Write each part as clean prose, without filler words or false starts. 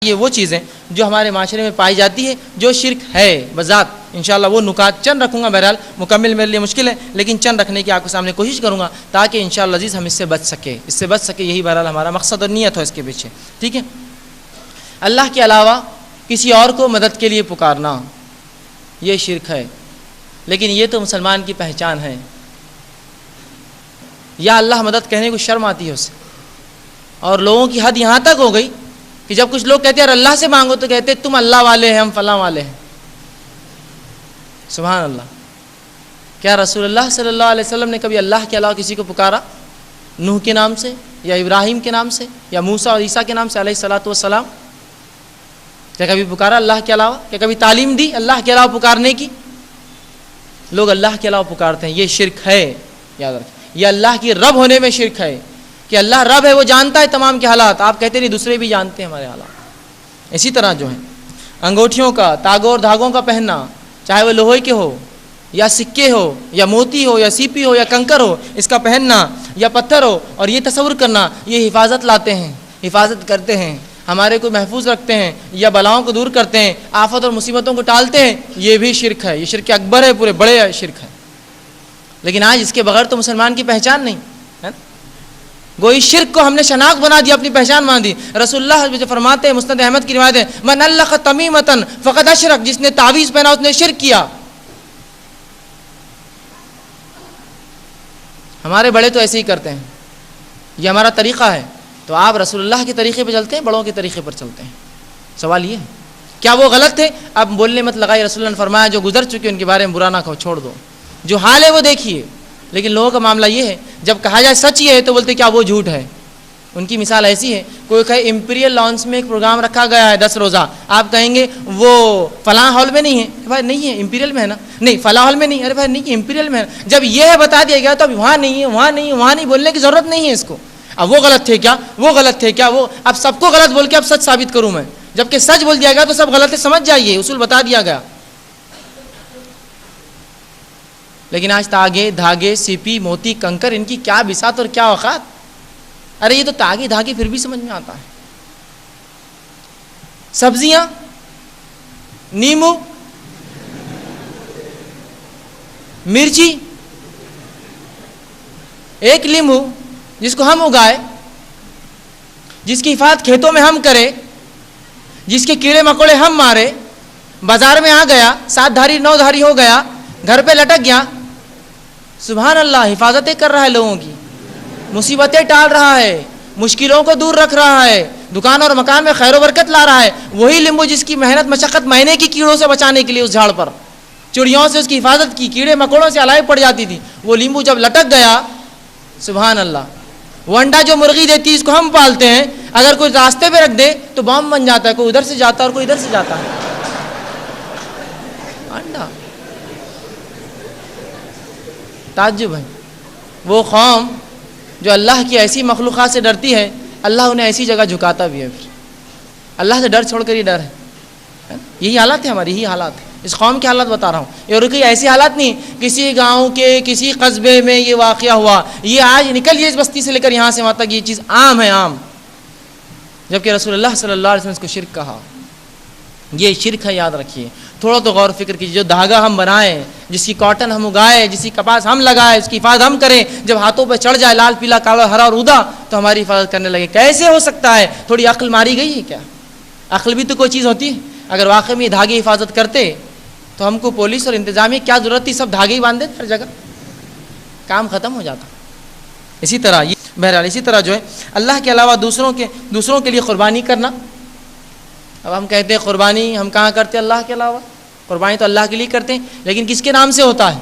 یہ وہ چیزیں جو ہمارے معاشرے میں پائی جاتی ہے جو شرک ہے بذات. انشاءاللہ وہ نکات چند رکھوں گا، بہرحال مکمل میرے لیے مشکل ہے لیکن چند رکھنے کی آپ کے سامنے کوشش کروں گا تاکہ انشاءاللہ عزیز ہم اس سے بچ سکے. یہی بہرحال ہمارا مقصد اور نیت ہو اس کے پیچھے. ٹھیک ہے. اللہ کے علاوہ کسی اور کو مدد کے لیے پکارنا یہ شرک ہے، لیکن یہ تو مسلمان کی پہچان ہے. یا اللہ مدد کہنے کو شرم آتی ہے اسے، اور لوگوں کی حد یہاں تک ہو گئی کہ جب کچھ لوگ کہتے ہیں اللہ سے مانگو تو کہتے ہیں تم اللہ والے ہیں، ہم فلاں والے ہیں. سبحان اللہ. کیا رسول اللہ صلی اللہ علیہ وسلم نے کبھی اللہ کے علاوہ کسی کو پکارا؟ نوح کے نام سے یا ابراہیم کے نام سے یا موسیٰ اور عیسیٰ کے نام سے علیہ الصلوۃ والسلام؟ کیا کبھی پکارا اللہ کے علاوہ؟ کیا کبھی تعلیم دی اللہ کے علاوہ پکارنے کی؟ لوگ اللہ کے علاوہ پکارتے ہیں، یہ شرک ہے. یاد رکھیں یہ اللہ کی رب ہونے میں شرک ہے کہ اللہ رب ہے، وہ جانتا ہے تمام کے حالات. آپ کہتے نہیں دوسرے بھی جانتے ہیں ہمارے حالات. اسی طرح جو ہے انگوٹھیوں کا، تاگوں اور دھاگوں کا پہننا، چاہے وہ لوہے کے ہو یا سکے ہو یا موتی ہو یا سیپی ہو یا کنکر ہو، اس کا پہننا یا پتھر ہو اور یہ تصور کرنا یہ حفاظت لاتے ہیں، حفاظت کرتے ہیں، ہمارے کو محفوظ رکھتے ہیں یا بلاؤں کو دور کرتے ہیں، آفت اور مصیبتوں کو ٹالتے ہیں، یہ بھی شرک ہے. یہ شرک اکبر ہے، پورے بڑے شرک ہے. لیکن آج اس کے بغیر تو مسلمان کی پہچان نہیں ہے. گوئی شرک کو ہم نے شناخت بنا دیا، اپنی پہچان بنا دی. رسول اللہ جو فرماتے ہیں، مسند احمد کی روایت ہے، من علق تمیمۃ فقد اشرک، جس نے تعویذ پہنا اس نے شرک کیا. ہمارے بڑے تو ایسے ہی کرتے ہیں، یہ ہمارا طریقہ ہے. تو آپ رسول اللہ کے طریقے پہ چلتے ہیں، بڑوں کے طریقے پر چلتے ہیں. سوال یہ ہے کیا وہ غلط تھے؟ اب بولنے مت لگائی. رسول اللہ نے فرمایا جو گزر چکے ان کے بارے میں برا نہ کہو، چھوڑ دو. جو حال ہے وہ دیکھیے. لیکن لوگوں کا معاملہ یہ ہے جب کہا جائے سچ یہ ہے تو بولتے کیا وہ جھوٹ ہے. ان کی مثال ایسی ہے، کوئی کہے امپیریل لانس میں ایک پروگرام رکھا گیا ہے 10 روزہ، آپ کہیں گے وہ فلاں ہال میں نہیں ہے. بھائی نہیں ہے، امپیریل میں ہے نا. نہیں فلاں ہال میں نہیں. ارے بھائی نہیں، امپیریل میں ہے. جب یہ ہے بتا دیا گیا تو اب وہاں نہیں ہے، وہاں نہیں ہے، وہاں نہیں بولنے کی ضرورت نہیں ہے اس کو. اب وہ غلط تھے کیا، وہ غلط تھے کیا، وہ اب سب کو غلط بول کے اب سچ ثابت کروں میں. جبکہ سچ بول دیا گیا تو سب غلط ہے، سمجھ جائیے، اصول بتا دیا گیا. لیکن آج تاگے، دھاگے، سیپی، موتی، کنکر، ان کی کیا بساط اور کیا اوقات. ارے یہ تو تاگے دھاگے پھر بھی سمجھ میں آتا ہے. سبزیاں، نیمبو، مرچی، ایک لیمو جس کو ہم اگائے، جس کی حفاظت کھیتوں میں ہم کرے، جس کے کیڑے مکوڑے ہم مارے، بازار میں آ گیا، 7 دھاری 9 دھاری ہو گیا، گھر پہ لٹک گیا. سبحان اللہ، حفاظتیں کر رہا ہے لوگوں کی، مصیبتیں ٹال رہا ہے، مشکلوں کو دور رکھ رہا ہے، دکان اور مکان میں خیر و برکت لا رہا ہے. وہی لیمبو جس کی محنت مشقت مہینے کی کیڑوں سے بچانے کے لیے اس جھاڑ پر چڑیوں سے اس کی حفاظت کی، کیڑے مکوڑوں سے الائی پڑ جاتی تھی، وہ لیمبو جب لٹک گیا، سبحان اللہ. وہ انڈا جو مرغی دیتی ہے اس کو ہم پالتے ہیں، اگر کوئی راستے پہ رکھ دے تو بم بن جاتا ہے، کوئی ادھر سے جاتا ہے اور کوئی ادھر سے جاتا ہے. انڈا تعجب ہے. وہ قوم جو اللہ کی ایسی مخلوقات سے ڈرتی ہے، اللہ انہیں ایسی جگہ جھکاتا بھی ہے. پھر اللہ سے ڈر چھوڑ کر ہی ڈر ہے. یہی حالات ہے ہماری، یہی حالات ہے. اس قوم کے حالات بتا رہا ہوں. اور کوئی ایسی حالات نہیں کسی گاؤں کے کسی قصبے میں یہ واقعہ ہوا، یہ آج نکل یہ اس بستی سے لے کر یہاں سے وہاں تک یہ چیز عام ہے، عام. جبکہ رسول اللہ صلی اللہ علیہ وسلم اس کو شرک کہا. یہ شرک ہے، یاد رکھیے. تھوڑا تو غور فکر کیجیے. جو دھاگا ہم بنائیں، جس کی کاٹن ہم اگائے، جس کی کپاس ہم لگائے، اس کی حفاظت ہم کریں، جب ہاتھوں پہ چڑھ جائے لال پیلا کالا ہرا اور ادا تو ہماری حفاظت کرنے لگے. کیسے ہو سکتا ہے؟ تھوڑی عقل ماری گئی ہے کیا؟ عقل بھی تو کوئی چیز ہوتی ہے. اگر واقعی میں یہ دھاگے حفاظت کرتے تو ہم کو پولیس اور انتظامیہ کیا ضرورت تھی؟ سب دھاگے ہی باندھ دیتے ہر جگہ، کام ختم ہو جاتا. اسی طرح یہ بہرحال اسی طرح جو ہے اللہ کے علاوہ دوسروں کے لیے قربانی کرنا. اب ہم کہتے ہیں قربانی ہم کہاں کرتے ہیں اللہ کے علاوہ؟ قربانی تو اللہ کے لیے کرتے ہیں، لیکن کس کے نام سے ہوتا ہے؟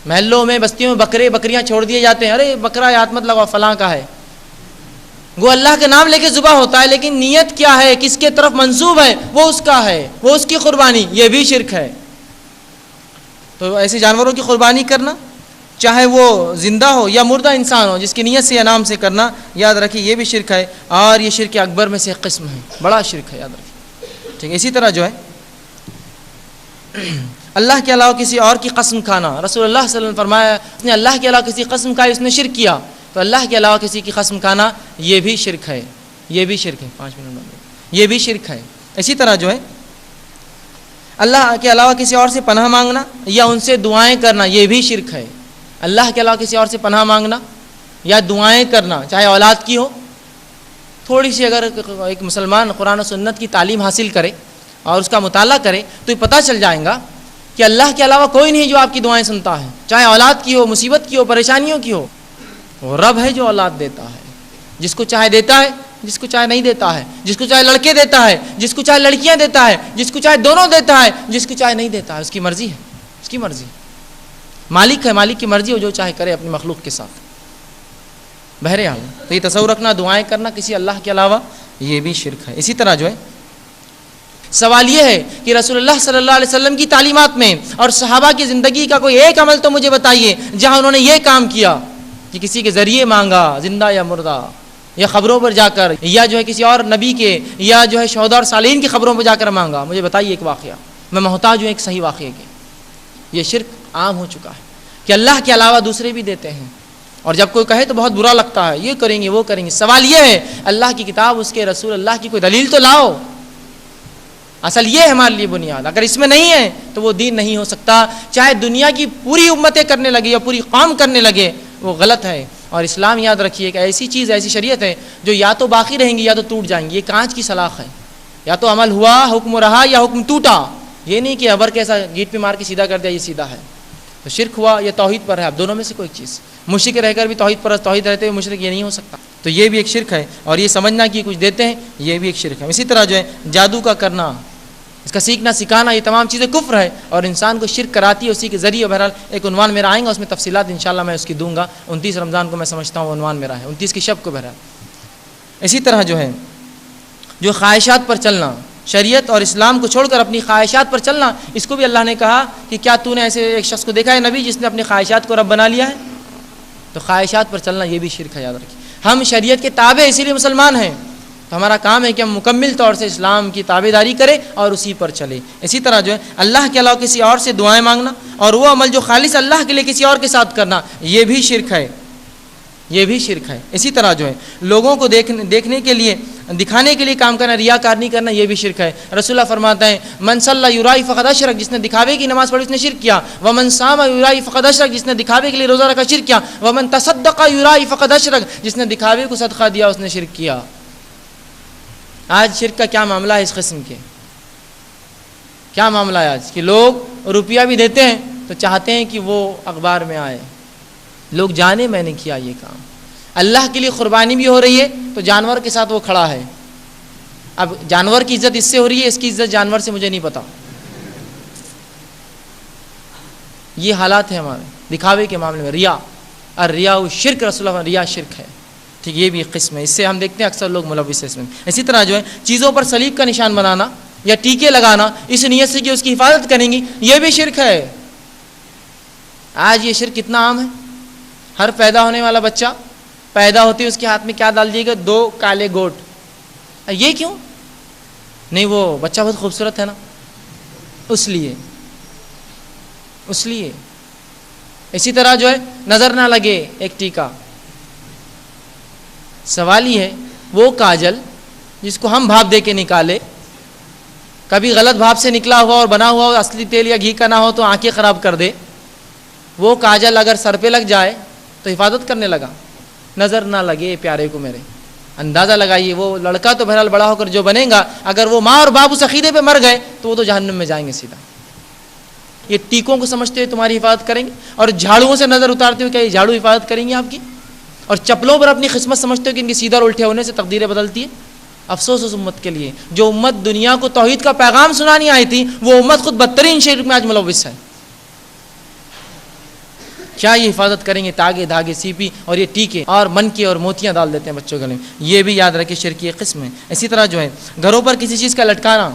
محلوں میں بستیوں میں بکریاں چھوڑ دیے جاتے ہیں. ارے بکرا ہاتھ مت لگاؤ، فلاں کا ہے. وہ اللہ کے نام لے کے ذبح ہوتا ہے، لیکن نیت کیا ہے، کس کے طرف منسوب ہے، وہ اس کا ہے، وہ اس کی قربانی. یہ بھی شرک ہے. تو ایسے جانوروں کی قربانی کرنا، چاہے وہ زندہ ہو یا مردہ انسان ہو، جس کی نیت سے یا نام سے کرنا، یاد رکھیے یہ بھی شرک ہے. اور یہ شرک اکبر میں سے ایک قسم ہے، بڑا شرک ہے، یاد رکھیے. ٹھیک ہے. اسی طرح جو ہے اللہ کے علاوہ کسی اور کی قسم کھانا. رسول اللہ صلی اللہ علیہ وسلم نے فرمایا اس نے اللہ کے علاوہ کسی قسم کھائی اس نے شرک کیا. تو اللہ کے علاوہ کسی کی قسم کھانا یہ بھی شرک ہے، یہ بھی شرک ہے. 5 منٹ یہ بھی شرک ہے۔ اسی طرح جو ہے اللہ کے علاوہ کسی اور سے پناہ مانگنا یا ان سے دعائیں کرنا، یہ بھی شرک ہے۔ اللہ کے علاوہ کسی اور سے پناہ مانگنا یا دعائیں کرنا، چاہے اولاد کی ہو، تھوڑی سی اگر ایک مسلمان قرآن و سنت کی تعلیم حاصل کرے اور اس کا مطالعہ کرے تو یہ پتہ چل جائے گا کہ اللہ کے علاوہ کوئی نہیں جو آپ کی دعائیں سنتا ہے، چاہے اولاد کی ہو، مصیبت کی ہو، پریشانیوں کی ہو۔ وہ رب ہے جو اولاد دیتا ہے، جس کو چاہے دیتا ہے، جس کو چاہے نہیں دیتا ہے، جس کو چاہے لڑکے دیتا ہے، جس کو چاہے لڑکیاں دیتا ہے، جس کو چاہے دونوں دیتا ہے، جس کو چاہے نہیں دیتا ہے، اس کی مرضی ہے، اس کی مرضی۔ مالک ہے، مالک کی مرضی ہو، جو چاہے کرے اپنی مخلوق کے ساتھ۔ بہرحال تو یہ تصور رکھنا، دعائیں کرنا کسی اللہ کے علاوہ، یہ بھی شرک ہے۔ اسی طرح جو ہے سوال یہ ہے کہ رسول اللہ صلی اللہ علیہ وسلم کی تعلیمات میں اور صحابہ کی زندگی کا کوئی ایک عمل تو مجھے بتائیے جہاں انہوں نے یہ کام کیا کہ کسی کے ذریعے مانگا، زندہ یا مردہ، یا خبروں پر جا کر، یا جو ہے کسی اور نبی کے، یا جو ہے شہداء اور صالحین کی خبروں پر جا کر مانگا۔ مجھے بتائیے ایک واقعہ، میں محتاج ہوں ایک صحیح واقعے کے۔ یہ شرک عام ہو چکا ہے کہ اللہ کے علاوہ دوسرے بھی دیتے ہیں، اور جب کوئی کہے تو بہت برا لگتا ہے، یہ کریں گے وہ کریں گے۔ سوال یہ ہے اللہ کی کتاب، اس کے رسول اللہ کی کوئی دلیل تو لاؤ۔ اصل یہ ہے ہمارے لیے بنیاد، اگر اس میں نہیں ہے تو وہ دین نہیں ہو سکتا، چاہے دنیا کی پوری امتیں کرنے لگے یا پوری قوم کرنے لگے، وہ غلط ہے۔ اور اسلام یاد رکھیے کہ ایسی چیز، ایسی شریعت ہے جو یا تو باقی رہیں گی یا تو ٹوٹ جائیں گی۔ یہ کانچ کی سلاخ ہے، یا تو عمل ہوا، حکم رہا، یا حکم ٹوٹا۔ یہ نہیں کہ ابر کیسا گیٹ پہ مار کے سیدھا کر دیا یہ سیدھا ہے، تو شرک ہوا یا توحید پر ہے، اب دونوں میں سے کوئی چیز۔ مشرک رہ کر بھی توحید پر، توحید رہتے ہوئے مشرک، یہ نہیں ہو سکتا، تو یہ بھی ایک شرک ہے۔ اور یہ سمجھنا کہ کچھ دیتے ہیں، یہ بھی ایک شرک ہے۔ اسی طرح جو ہے جادو کا کرنا، اس کا سیکھنا سکھانا، یہ تمام چیزیں کفر ہے اور انسان کو شرک کراتی ہے اسی کے ذریعے۔ بہرحال ایک عنوان میرا آئیں گا، اس میں تفصیلات انشاءاللہ میں اس کی دوں گا۔ 29 رمضان کو میں سمجھتا ہوں عنوان میرا ہے، 29 کی شب کو بہرحال۔ اسی طرح جو ہے جو خواہشات پر چلنا، شریعت اور اسلام کو چھوڑ کر اپنی خواہشات پر چلنا، اس کو بھی اللہ نے کہا کہ کیا تو نے ایسے ایک شخص کو دیکھا ہے نبی جس نے اپنی خواہشات کو رب بنا لیا ہے؟ تو خواہشات پر چلنا یہ بھی شرک ہے، یاد رکھیے۔ ہم شریعت کے تابع اسی لیے مسلمان ہیں، تو ہمارا کام ہے کہ ہم مکمل طور سے اسلام کی تابعداری کریں اور اسی پر چلیں۔ اسی طرح جو ہے اللہ کے علاوہ کسی اور سے دعائیں مانگنا اور وہ عمل جو خالص اللہ کے لیے کسی اور کے ساتھ کرنا، یہ بھی شرک ہے، یہ بھی شرک ہے۔ اسی طرح جو ہے لوگوں کو دیکھنے کے لیے، دکھانے کے لیے کام کرنا، ریاکار نہیں کرنا، یہ بھی شرک ہے۔ رسول اللہ فرماتے ہیں من صلی یرائی فقد اشرک، جس نے دکھاوے کی نماز پڑھی اس نے شرک کیا۔ ومن صام یرائی فقد اشرک، جس نے دکھاوے کے لیے روزہ رکھا شرک کیا۔ ومن تصدق یرائی فقد اشرک، جس نے دکھاوے کو صدقہ دیا اس نے شرک کیا۔ آج شرک کا کیا معاملہ ہے؟ اس قسم کے کیا معاملہ ہے آج کہ لوگ روپیہ بھی دیتے ہیں تو چاہتے ہیں کہ وہ اخبار میں آئے، لوگ جانے میں نے کیا یہ کام۔ اللہ کے لیے قربانی بھی ہو رہی ہے تو جانور کے ساتھ وہ کھڑا ہے۔ اب جانور کی عزت اس سے ہو رہی ہے، اس کی عزت جانور سے مجھے نہیں پتا۔ یہ حالات ہیں ہمارے دکھاوے کے معاملے میں۔ ریا، الریا شرک، رسول اللہ ریا شرک ہے، ٹھیک، یہ بھی ایک قسم ہے۔ اس سے ہم دیکھتے ہیں اکثر لوگ ملوث ہیں اس میں۔ اسی طرح جو ہے چیزوں پر صلیب کا نشان بنانا یا ٹیکے لگانا اس نیت سے کہ اس کی حفاظت کریں گی، یہ بھی شرک ہے۔ آج یہ شرک کتنا عام ہے، ہر پیدا ہونے والا بچہ پیدا ہوتے ہی اس کے ہاتھ میں کیا ڈال دیے گا؟ 2 کالے گوٹ۔ یہ کیوں؟ نہیں وہ بچہ بہت خوبصورت ہے نا، اس لیے۔ اسی طرح جو ہے نظر نہ لگے ایک ٹیکا۔ سوال یہ ہے وہ کاجل جس کو ہم بھاپ دے کے نکالے، کبھی غلط بھاپ سے نکلا ہوا اور بنا ہوا اصلی تیل یا گھی کا نہ ہو تو آنکھیں خراب کر دے، وہ کاجل اگر سر پہ لگ جائے تو حفاظت کرنے لگا، نظر نہ لگے پیارے کو میرے۔ اندازہ لگائیے وہ لڑکا تو بہرحال بڑا ہو کر جو بنے گا، اگر وہ ماں اور باپ اس عقیدے پہ مر گئے تو وہ تو جہنم میں جائیں گے سیدھا۔ یہ ٹیکوں کو سمجھتے ہوئے تمہاری حفاظت کریں گے، اور جھاڑوؤں سے نظر اتارتے ہوئے کیا یہ جھاڑو حفاظت کریں گے آپ کی؟ اور چپلوں پر اپنی قسمت سمجھتے ہو کہ ان کے سیدھا اور الٹے ہونے سے تقدیریں بدلتی ہے۔ افسوس اس امت کے لیے جو امت دنیا کو توحید کا پیغام سنانی آئی تھی، وہ امت خود بدترین شرک میں آج ملوث ہے۔ کیا یہ حفاظت کریں گے؟ تاگے دھاگے سیپی اور یہ ٹیکے اور من کے اور موتیاں ڈال دیتے ہیں بچوں کے گلے میں، یہ بھی یاد رکھے شرک کی قسم ہے۔ اسی طرح جو ہے گھروں پر کسی چیز کا لٹکانا،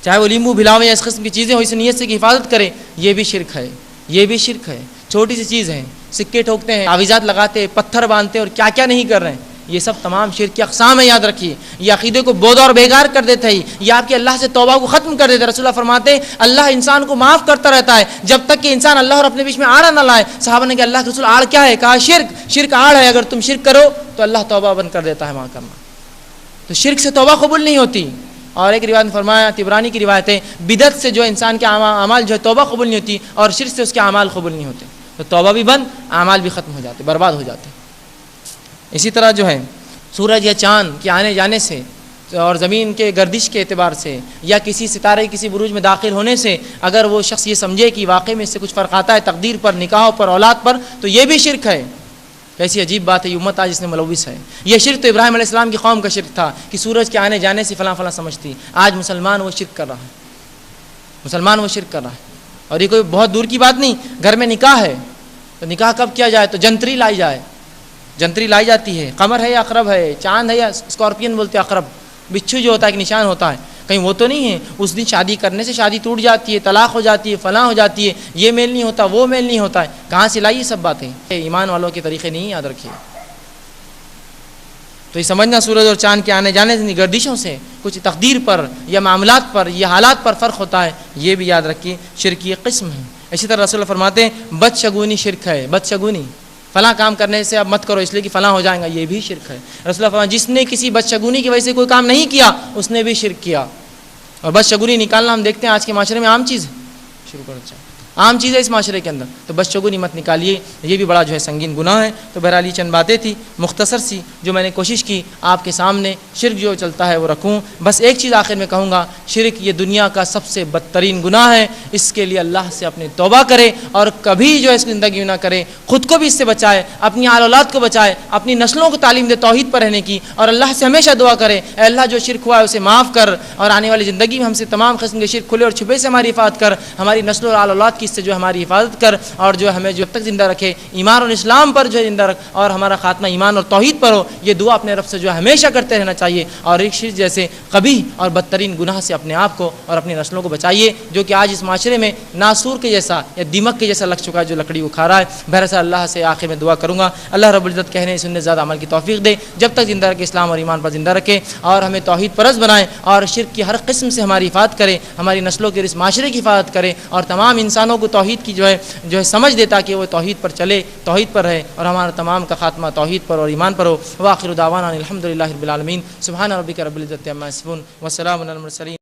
چاہے وہ لیمبو بھلاوے یا اس قسم کی چیزیں ہو، اس نیت سے کہ حفاظت کریں، یہ بھی شرک ہے، یہ بھی شرک ہے۔ چھوٹی سی چیز ہے، سکے ٹھوکتے ہیں، تعویذات لگاتے ہیں، پتھر باندھتے ہیں اور کیا کیا نہیں کر رہے ہیں، یہ سب تمام شرک کی اقسام ہے، یاد رکھیے۔ یہ عقیدے کو بودھ اور بیکار کر دیتا ہے، یہ آپ کے اللہ سے توبہ کو ختم کر دیتا ہے۔ رسول اللہ فرماتے ہیں اللہ انسان کو معاف کرتا رہتا ہے جب تک کہ انسان اللہ اور اپنے بیچ میں آڑ نہ لائے۔ صحابہ نے کہا اللہ کے رسول آڑ کیا ہے؟ کہا شرک، شرک آڑ ہے، اگر تم شرک کرو تو اللہ توبہ بند کر دیتا ہے معاف کرنا۔ تو شرک سے توبہ قبول نہیں ہوتی. اور ایک روایت میں فرمایا، طبرانی کی روایت ہے، بدعت سے جو انسان کے اعمال جو ہے توبہ قبول نہیں ہوتی، اور شرک سے اس کے اعمال قبول نہیں ہوتے. تو توبہ بھی بند، اعمال بھی ختم ہو جاتے، برباد ہو جاتے. اسی طرح جو ہے سورج یا چاند کے آنے جانے سے اور زمین کے گردش کے اعتبار سے یا کسی ستارے کسی بروج میں داخل ہونے سے اگر وہ شخص یہ سمجھے کہ واقعی میں اس سے کچھ فرق آتا ہے تقدیر پر، نکاحوں پر، اولاد پر، تو یہ بھی شرک ہے. کیسی عجیب بات ہے، یہ امت آج اس میں ملوث ہے. یہ شرک تو ابراہیم علیہ السلام کی قوم کا شرک تھا کہ سورج کے آنے جانے سے فلاں فلاں سمجھتی. آج مسلمان وہ شرک کر رہا ہے، مسلمان وہ شرک کر رہا ہے. اور یہ کوئی بہت دور کی بات نہیں، گھر میں نکاح ہے تو نکاح کب کیا جائے؟ تو جنتری لائی جائے، جنتری لائی جاتی ہے. قمر ہے یا عقرب ہے، چاند ہے یا اسکارپین بولتے ہیں عقرب، بچھو جو ہوتا ہے ایک نشان ہوتا ہے، کہیں وہ تو نہیں ہے. اس دن شادی کرنے سے شادی ٹوٹ جاتی ہے، طلاق ہو جاتی ہے، فلاں ہو جاتی ہے، یہ میل نہیں ہوتا، وہ میل نہیں ہوتا ہے. کہاں سے لائی یہ سب باتیں؟ ایمان والوں کے طریقے نہیں، یاد رکھیے. تو یہ سمجھنا سورج اور چاند کے آنے جانے سے، گردشوں سے کچھ تقدیر پر یا معاملات پر یا حالات پر فرق ہوتا ہے، یہ بھی یاد رکھیے شرک کی قسم ہے. اسی طرح رسول اللہ فرماتے ہیں بدشگونی شرک ہے. بدشگونی، فلاں کام کرنے سے اب مت کرو اس لیے کہ فلاں ہو جائیں گا، یہ بھی شرک ہے. رسول اللہ فرماتے جس نے کسی بدشگونی کی وجہ سے کوئی کام نہیں کیا اس نے بھی شرک کیا. اور بدشگونی نکالنا ہم دیکھتے ہیں آج کے معاشرے میں عام چیز ہے. شروع کرو، اچھا عام چیز ہے اس معاشرے کے اندر. تو بدشگونی مت نکالیے، یہ بھی بڑا جو ہے سنگین گناہ ہے. تو بہرحال یہ چند باتیں تھی مختصر سی جو میں نے کوشش کی آپ کے سامنے شرک جو چلتا ہے وہ رکھوں. بس ایک چیز آخر میں کہوں گا، شرک یہ دنیا کا سب سے بدترین گناہ ہے. اس کے لیے اللہ سے اپنے توبہ کرے اور کبھی جو ہے اس کی زندگی نہ کرے. خود کو بھی اس سے بچائے، اپنی آل اولاد کو بچائے، اپنی نسلوں کو تعلیم دے توحید پر رہنے کی، اور اللہ سے ہمیشہ دعا کرے اے اللہ جو شرک ہوا ہے اسے معاف کر، اور آنے والی زندگی میں ہم سے تمام قسم کے شرک کھلے اور چھپے سے ہماری حفاظت کر، ہماری نسل اور آل اولاد کی اس سے جو ہماری حفاظت کر، اور جو ہمیں جو تک زندہ رکھے ایمان اور اسلام پر جو ہے زندہ رکھ، اور ہمارا خاتمہ ایمان اور توحید پر ہو. یہ دعا اپنے رب سے جو ہے ہمیشہ کرتے رہنا چاہیے. اور ایک شرک جیسے قبیح اور بدترین گناہ سے اپنے آپ کو اور اپنی نسلوں کو بچائیے، جو کہ آج اس معاشرے میں ناسور کے جیسا یا دیمک کے جیسا لگ چکا ہے، جو لکڑی وہ کھا رہا ہے. بہرحال اللہ سے آخر میں دعا کروں گا اللہ رب العزت کہنے سننے زیادہ عمل کی توفیق دے، جب تک زندہ رکھے اسلام اور ایمان پر زندہ رکھے، اور ہمیں توحید پرست بنائے، اور شرک کی ہر قسم سے ہماری حفاظت کرے، ہماری نسلوں کے اس معاشرے کی حفاظت کرے، اور تمام انسانوں کو توحید کی جو ہے سمجھ دیتا کہ وہ توحید پر چلے، توحید پر رہے، اور ہمارا تمام کا خاتمہ توحید پر اور ایمان پر ہو. وآخر دعوانا الحمدللہ رب العالمین. سبحان ربک رب العزت عما یصفون وسلام علی المرسلین.